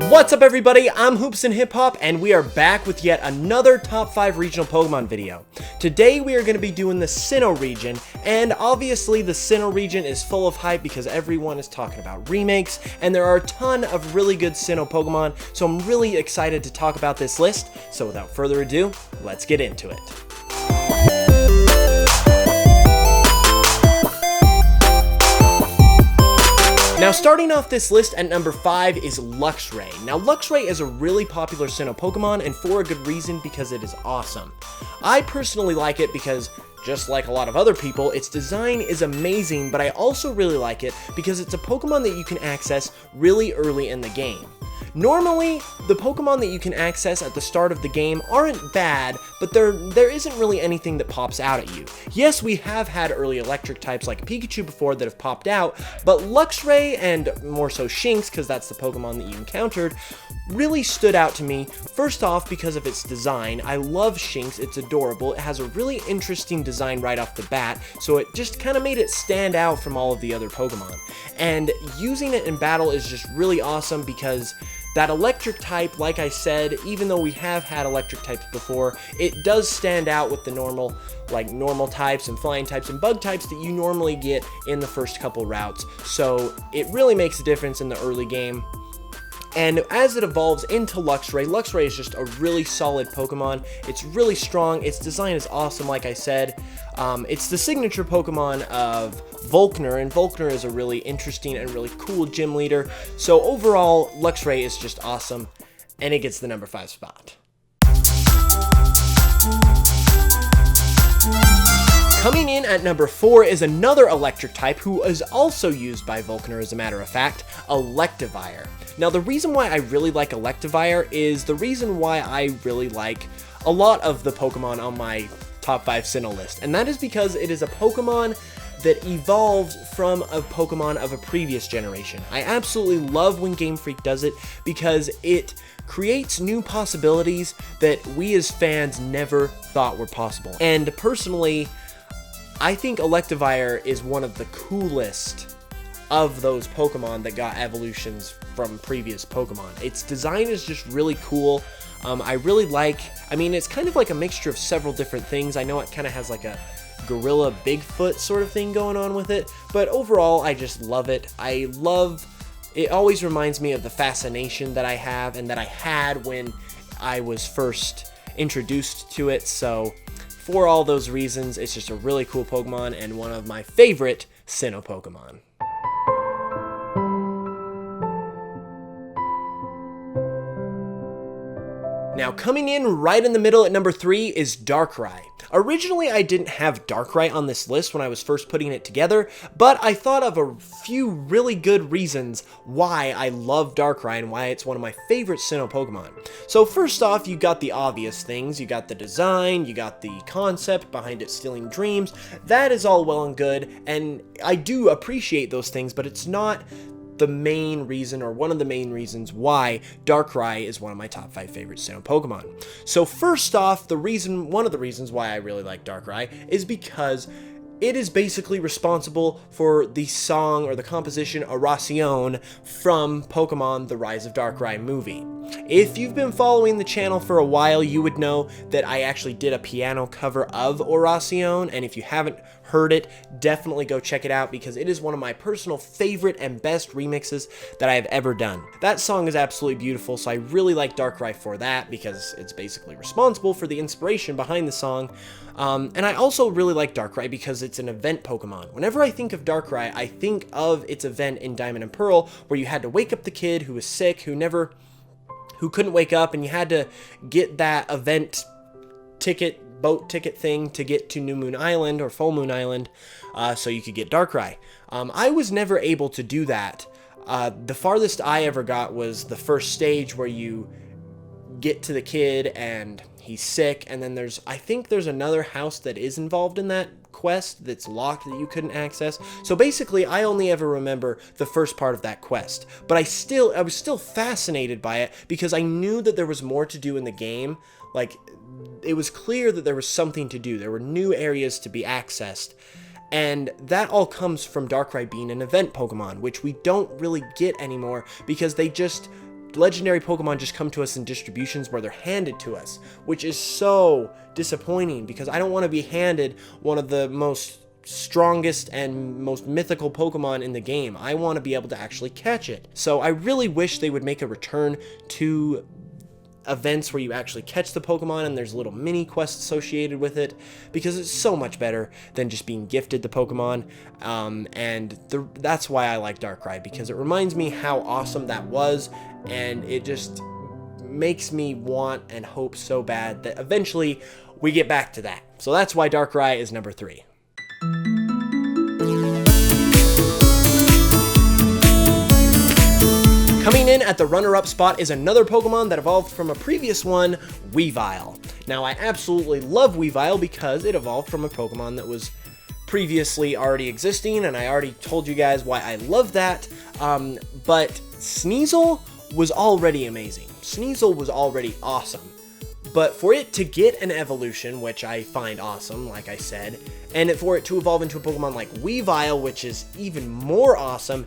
What's up everybody, I'm HoopsandHipHop and we are back with yet another top 5 regional Pokemon video. Today we are going to be doing the Sinnoh region, and obviously the Sinnoh region is full of hype because everyone is talking about remakes, and there are a ton of really good Sinnoh Pokemon, so I'm really excited to talk about this list. So without further ado, let's get into it. Now starting off this list at number 5 is Luxray. Now Luxray is a really popular Sinnoh Pokemon, and for a good reason, because it is awesome. I personally like it because, just like a lot of other people, its design is amazing, but I also really like it because it's a Pokemon that you can access really early in the game. Normally, the Pokemon that you can access at the start of the game aren't bad, but there isn't really anything that pops out at you. Yes, we have had early electric types like Pikachu before that have popped out, but Luxray, and more so Shinx, because that's the Pokemon that you encountered, really stood out to me. First off, because of its design. I love Shinx, it's adorable, it has a really interesting design right off the bat, so it just kind of made it stand out from all of the other Pokemon. And using it in battle is just really awesome because that electric type, like I said, even though we have had electric types before, it does stand out with the normal types and flying types and bug types that you normally get in the first couple routes. So it really makes a difference in the early game. And as it evolves into Luxray, Luxray is just a really solid Pokemon. It's really strong. Its design is awesome, like I said. It's the signature Pokemon of Volkner, and Volkner is a really interesting and really cool gym leader. So overall, Luxray is just awesome, and it gets the number 5 spot. Coming in at number 4 is another electric type who is also used by Volkner, as a matter of fact, Electivire. Now the reason why I really like Electivire is the reason why I really like a lot of the Pokemon on my top 5 Sinnoh list, and that is because it is a Pokemon that evolved from a Pokemon of a previous generation. I absolutely love when Game Freak does it because it creates new possibilities that we as fans never thought were possible. And personally, I think Electivire is one of the coolest of those Pokemon that got evolutions from previous Pokemon. Its design is just really cool. I really like, it's kind of like a mixture of several different things. I know it kind of has like a gorilla Bigfoot sort of thing going on with it, but overall I just love it. It always reminds me of the fascination that I have and that I had when I was first introduced to it. So for all those reasons, it's just a really cool Pokemon and one of my favorite Sinnoh Pokemon. Now coming in right in the middle at number 3 is Darkrai. Originally I didn't have Darkrai on this list when I was first putting it together, but I thought of a few really good reasons why I love Darkrai and why it's one of my favorite Sinnoh Pokemon. So first off, you got the obvious things. You got the design, you got the concept behind it stealing dreams. That is all well and good, and I do appreciate those things, but it's not the main reason, or one of the main reasons, why Darkrai is one of my top 5 favorite Sinnoh Pokemon. So first off, one of the reasons why I really like Darkrai is because it is basically responsible for the song or the composition Oración from Pokemon the Rise of Darkrai movie. If you've been following the channel for a while, you would know that I actually did a piano cover of Oración, and if you haven't heard it, definitely go check it out because it is one of my personal favorite and best remixes that I have ever done. That song is absolutely beautiful, so I really like Darkrai for that because it's basically responsible for the inspiration behind the song. And I also really like Darkrai because it's an event Pokemon. Whenever I think of Darkrai, I think of its event in Diamond and Pearl where you had to wake up the kid who was sick, who couldn't wake up, and you had to get that event boat ticket thing to get to New Moon Island or Full Moon Island so you could get Darkrai. I was never able to do that. The farthest I ever got was the first stage where you get to the kid and he's sick, and then I think there's another house that is involved in that quest that's locked that you couldn't access. So basically I only ever remember the first part of that quest, but I was still fascinated by it because I knew that there was more to do in the game. Like, it was clear that there was something to do. There were new areas to be accessed, and that all comes from Darkrai being an event Pokemon, which we don't really get anymore because they just legendary Pokemon just come to us in distributions where they're handed to us, which is so disappointing because I don't want to be handed one of the most strongest and most mythical Pokemon in the game. I want to be able to actually catch it. So I really wish they would make a return to events where you actually catch the Pokemon and there's little mini quests associated with it, because it's so much better than just being gifted the Pokemon. That's why I like Darkrai, because it reminds me how awesome that was, and it just makes me want and hope so bad that eventually we get back to that. So that's why Darkrai is number 3. Coming in at the runner-up spot is another Pokemon that evolved from a previous one, Weavile. Now, I absolutely love Weavile because it evolved from a Pokemon that was previously already existing, and I already told you guys why I love that. But Sneasel was already amazing. Sneasel was already awesome. But for it to get an evolution, which I find awesome, like I said, and for it to evolve into a Pokemon like Weavile, which is even more awesome,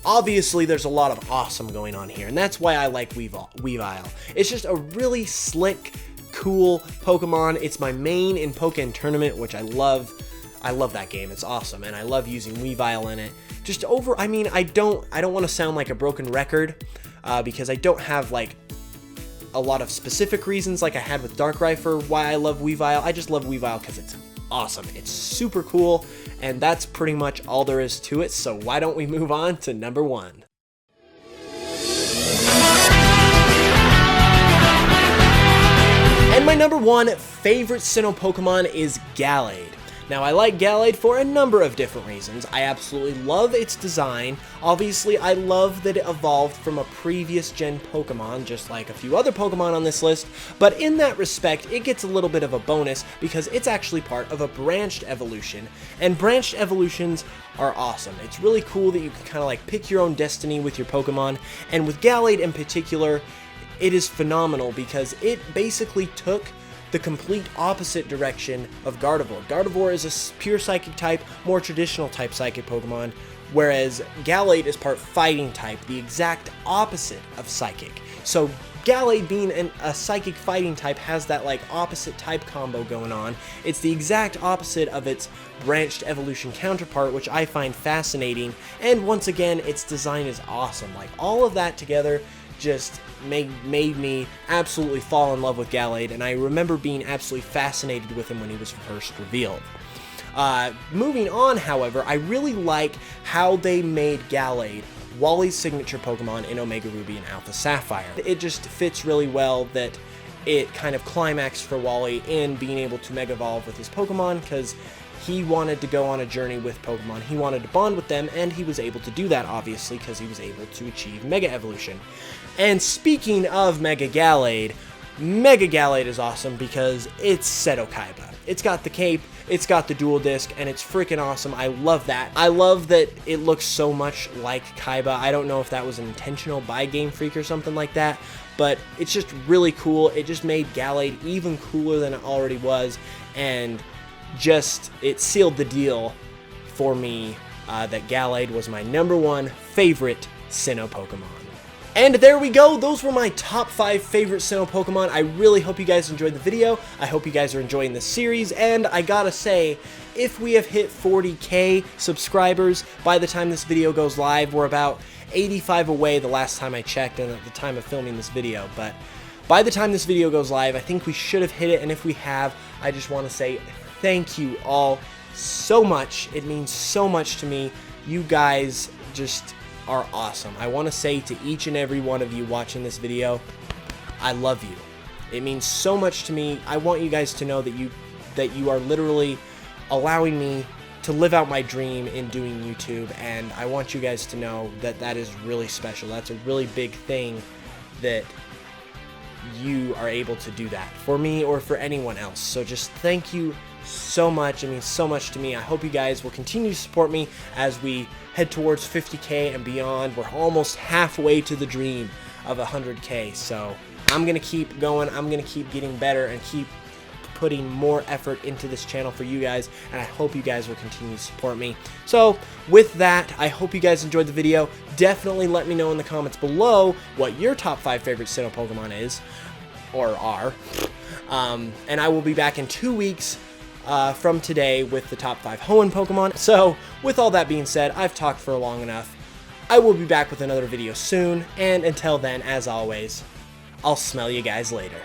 obviously there's a lot of awesome going on here, and that's why I like Weavile. It's just a really slick, cool Pokemon. It's my main in Pokémon Tournament, which I love. I love that game. It's awesome, and I love using Weavile in it. I don't want to sound like a broken record, because I don't have like a lot of specific reasons like I had with Darkrai for why I love Weavile. I just love Weavile because it's awesome. It's super cool, and that's pretty much all there is to it. So why don't we move on to number 1? And my number 1 favorite Sinnoh Pokemon is Gallade. Now, I like Gallade for a number of different reasons. I absolutely love its design. Obviously, I love that it evolved from a previous gen Pokemon, just like a few other Pokemon on this list, but in that respect, it gets a little bit of a bonus because it's actually part of a branched evolution, and branched evolutions are awesome. It's really cool that you can kind of like pick your own destiny with your Pokemon, and with Gallade in particular, it is phenomenal because it basically took the complete opposite direction of Gardevoir. Gardevoir is a pure psychic type, more traditional type psychic Pokemon, whereas Gallade is part fighting type, the exact opposite of psychic. So Gallade being a psychic fighting type has that like opposite type combo going on. It's the exact opposite of its branched evolution counterpart, which I find fascinating, and once again, its design is awesome. Like all of that together just made me absolutely fall in love with Gallade, and I remember being absolutely fascinated with him when he was first revealed. Moving on, however, I really like how they made Gallade Wally's signature Pokemon in Omega Ruby and Alpha Sapphire. It just fits really well that it kind of climaxed for Wally in being able to Mega Evolve with his Pokemon, because he wanted to go on a journey with Pokemon. He wanted to bond with them, and he was able to do that, obviously, because he was able to achieve Mega Evolution. And speaking of Mega Gallade is awesome because it's Sinnoh Kaiba. It's got the cape, it's got the dual disc, and it's freaking awesome. I love that. I love that it looks so much like Kaiba. I don't know if that was intentional by Game Freak or something like that, but it's just really cool. It just made Gallade even cooler than it already was, and just it sealed the deal for me that Gallade was my number 1 favorite Sinnoh Pokemon. And there we go, those were my top 5 favorite Sinnoh Pokemon. I really hope you guys enjoyed the video. I hope you guys are enjoying this series, and I gotta say, if we have hit 40K subscribers by the time this video goes live, we're about 85 away the last time I checked and at the time of filming this video, but by the time this video goes live, I think we should have hit it, and if we have, I just want to say thank you all so much. It means so much to me. You guys just are awesome. I want to say to each and every one of you watching this video, I love you. It means so much to me. I want you guys to know that you are literally allowing me to live out my dream in doing YouTube, and I want you guys to know that that is really special. That's a really big thing that you are able to do that for me or for anyone else. So just thank you so much. It means so much to me. I hope you guys will continue to support me as we head towards 50K and beyond. We're almost halfway to the dream of 100K, so I'm gonna keep going. I'm gonna keep getting better and keep putting more effort into this channel for you guys, and I hope you guys will continue to support me. So with that, I hope you guys enjoyed the video. Definitely let me know in the comments below what your top 5 favorite Sinnoh Pokemon is, or are. And I will be back in 2 weeks from today with the top 5 Hoenn Pokemon. So with all that being said, I've talked for long enough. I will be back with another video soon, and until then, as always, I'll smell you guys later.